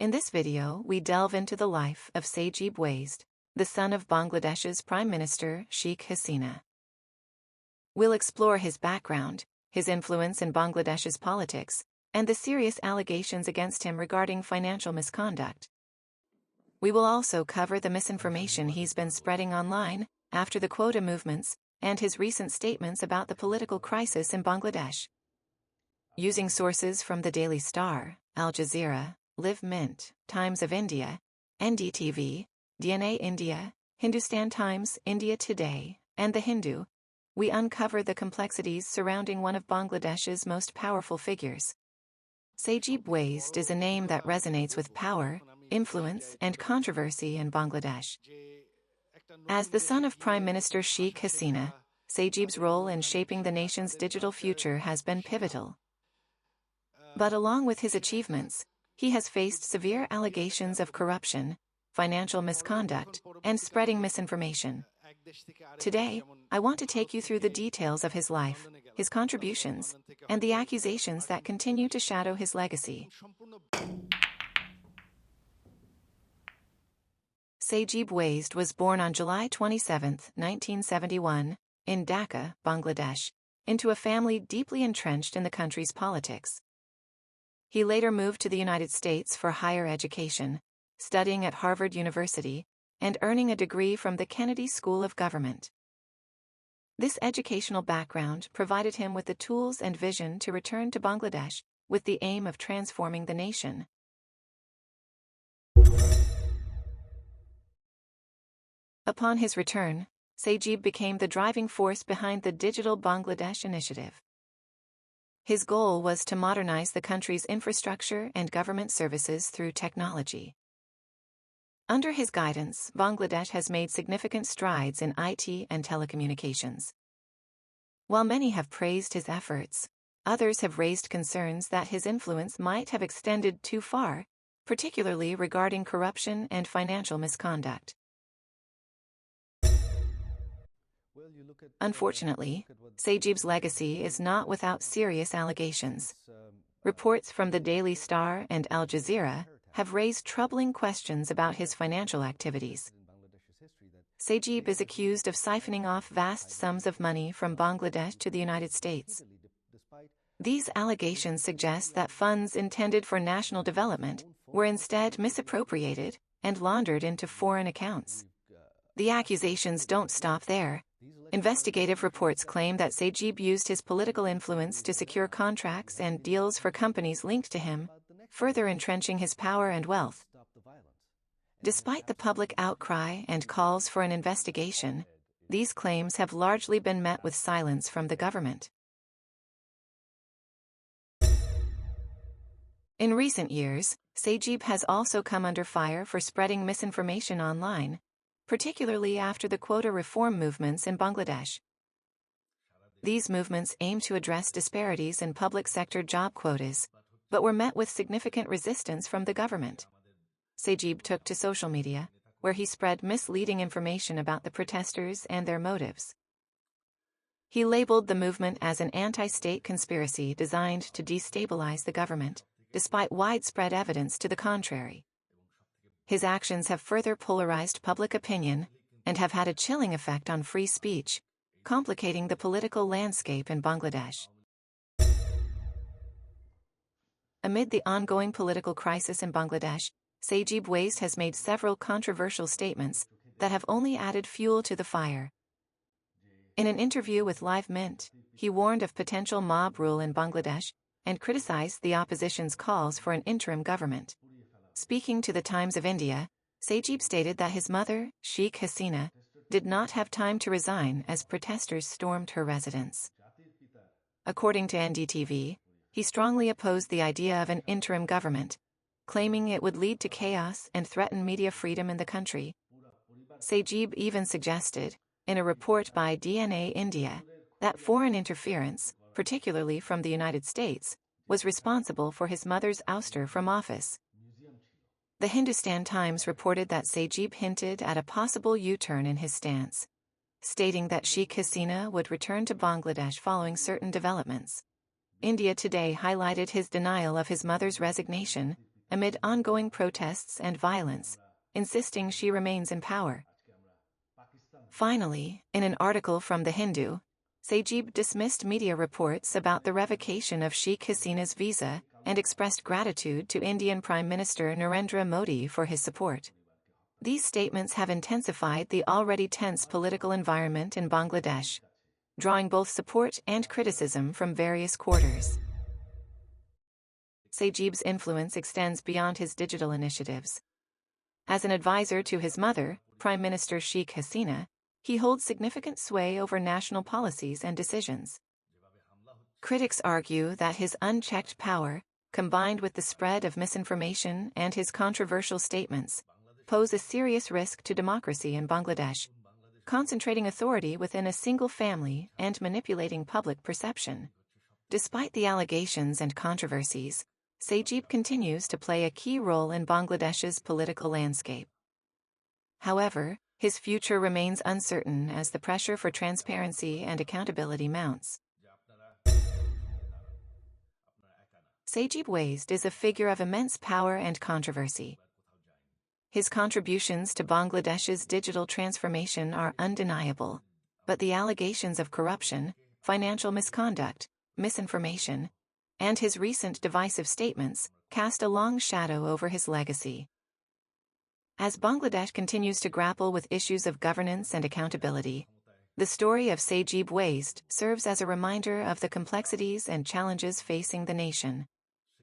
In this video, we delve into the life of Sajeeb Wazed, the son of Bangladesh's Prime Minister Sheikh Hasina. We'll explore his background, his influence in Bangladesh's politics, and the serious allegations against him regarding financial misconduct. We will also cover the misinformation he's been spreading online after the Quota movements and his recent statements about the political crisis in Bangladesh. Using sources from the Daily Star, Al Jazeera, Live Mint, Times of India, NDTV, DNA India, Hindustan Times, India Today, and The Hindu, we uncover the complexities surrounding one of Bangladesh's most powerful figures. Sajeeb Wazed is a name that resonates with power, influence, and controversy in Bangladesh. As the son of Prime Minister Sheikh Hasina, Sajeeb's role in shaping the nation's digital future has been pivotal. But along with his achievements, he has faced severe allegations of corruption, financial misconduct, and spreading misinformation. Today, I want to take you through the details of his life, his contributions, and the accusations that continue to shadow his legacy. Sajeeb Wazed was born on July 27, 1971, in Dhaka, Bangladesh, into a family deeply entrenched in the country's politics. He later moved to the United States for higher education, studying at Harvard University, and earning a degree from the Kennedy School of Government. This educational background provided him with the tools and vision to return to Bangladesh with the aim of transforming the nation. Upon his return, Sajeeb became the driving force behind the Digital Bangladesh initiative. His goal was to modernize the country's infrastructure and government services through technology. Under his guidance, Bangladesh has made significant strides in IT and telecommunications. While many have praised his efforts, others have raised concerns that his influence might have extended too far, particularly regarding corruption and financial misconduct. Unfortunately, Sajeeb's legacy is not without serious allegations. Reports from the Daily Star and Al Jazeera have raised troubling questions about his financial activities. Sajeeb is accused of siphoning off vast sums of money from Bangladesh to the United States. These allegations suggest that funds intended for national development were instead misappropriated and laundered into foreign accounts. The accusations don't stop there. Investigative reports claim that Sajeeb used his political influence to secure contracts and deals for companies linked to him, further entrenching his power and wealth. Despite the public outcry and calls for an investigation, these claims have largely been met with silence from the government. In recent years, Sajeeb has also come under fire for spreading misinformation online, particularly after the quota reform movements in Bangladesh. These movements aim to address disparities in public sector job quotas, but were met with significant resistance from the government. Sajeeb took to social media, where he spread misleading information about the protesters and their motives. He labeled the movement as an anti-state conspiracy designed to destabilize the government, despite widespread evidence to the contrary. His actions have further polarized public opinion and have had a chilling effect on free speech, complicating the political landscape in Bangladesh. Amid the ongoing political crisis in Bangladesh, Sajeeb Wazed has made several controversial statements that have only added fuel to the fire. In an interview with Live Mint, he warned of potential mob rule in Bangladesh and criticized the opposition's calls for an interim government. Speaking to the Times of India, Sajeeb stated that his mother, Sheikh Hasina, did not have time to resign as protesters stormed her residence. According to NDTV, he strongly opposed the idea of an interim government, claiming it would lead to chaos and threaten media freedom in the country. Sajeeb even suggested, in a report by DNA India, that foreign interference, particularly from the United States, was responsible for his mother's ouster from office. The Hindustan Times reported that Sajeeb hinted at a possible U-turn in his stance, stating that Sheikh Hasina would return to Bangladesh following certain developments. India Today highlighted his denial of his mother's resignation, amid ongoing protests and violence, insisting she remains in power. Finally, in an article from The Hindu, Sajeeb dismissed media reports about the revocation of Sheikh Hasina's visa and expressed gratitude to Indian Prime Minister Narendra Modi for his support. These statements have intensified the already tense political environment in Bangladesh, drawing both support and criticism from various quarters. Sajeeb's influence extends beyond his digital initiatives. As an advisor to his mother, Prime Minister Sheikh Hasina, he holds significant sway over national policies and decisions. Critics argue that his unchecked power, combined with the spread of misinformation and his controversial statements, pose a serious risk to democracy in Bangladesh, concentrating authority within a single family and manipulating public perception. Despite the allegations and controversies, Sajeeb continues to play a key role in Bangladesh's political landscape. However, his future remains uncertain as the pressure for transparency and accountability mounts. Sajeeb Wazed is a figure of immense power and controversy. His contributions to Bangladesh's digital transformation are undeniable, but the allegations of corruption, financial misconduct, misinformation, and his recent divisive statements cast a long shadow over his legacy. As Bangladesh continues to grapple with issues of governance and accountability, the story of Sajeeb Wazed serves as a reminder of the complexities and challenges facing the nation.